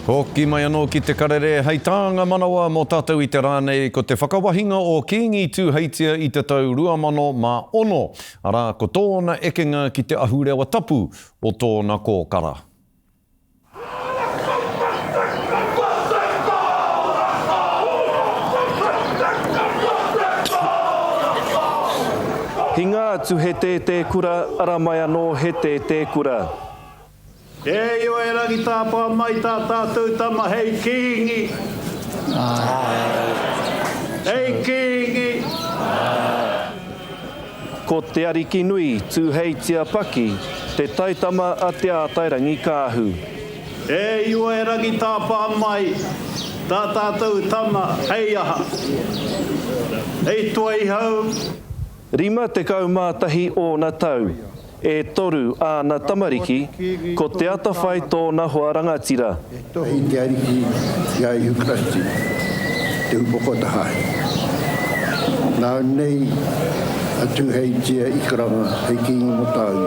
Hoki mai anō ki te karere, hei tāanga manawa mō tātou i te rānei ko te whakawahinga o Kīngi Tūheitia i te tau 2010. Arā, ko tōna ekenga ki te ahurewa tapu o tōna kōkara. Hinga atu he te kura, ara mai anō he te kura. E iwa e rangi tāpā mai tā tātou tama, hei Kīngi. Hei Kīngi. Ko te ariki nui, Tūheitia Paki, te taitama a te ātairangi kāhu. E iwa e rangi tāpā mai tā tātou tama, hei aha. Hei tua i hau. Rima te kaumātahi o na tau. E toru āna tamariki, ko te atawhai tōna hoa rangatira. Hei te ariki ia i Ukrasti, te upoko tahai. Nā nei a Tūheitia i karanga, hei Kīngi mo tāu.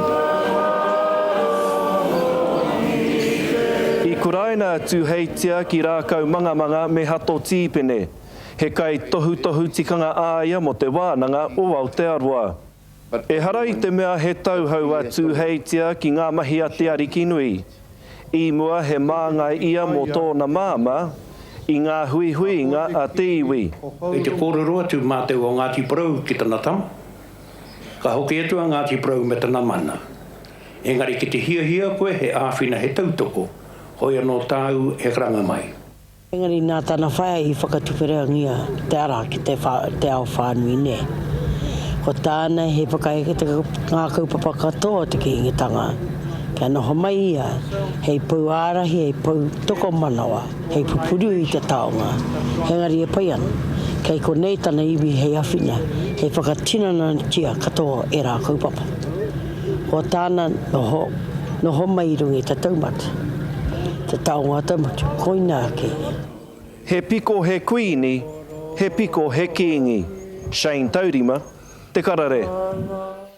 I kuraina Tūheitia ki rākau mangamanga me hato tīpene. He kai tohu tikanga āia mo te wānanga o Aotearoa. E hara i te mea he tauhau a Tūheitia ki ngā mahi a te ariki nui. I mua he māngai ia mō tōna māma i ngā huihuinga a te iwi. I te kōrero atu mā teo o Ngāti Porou ki tana tam. Ka hoki atu a Ngāti Porou me tana mana. Engari ki te hia koe he āwhina he tautoko. Hoi anō tāu he kranga mai. Engari nā tana whaia i whakatupereangia te ara ki te ao whānui ne. Ko tāna he whakaeke te ngā kaupapa katoa te kīngitanga. Kia noho mai ia, hei pau ārahi, hei pau toko manawa, hei pupuru i te taonga. Hengari e pai ana, kei ko nei tana iwi hei awhina, hei whakatinana tia katoa e rā kaupapa. Ko tāna noho mai rungi te taumata, te taonga taumata, koina ake. He piko he kuini, he piko he kīngi. Shane Taurima, Te Karare.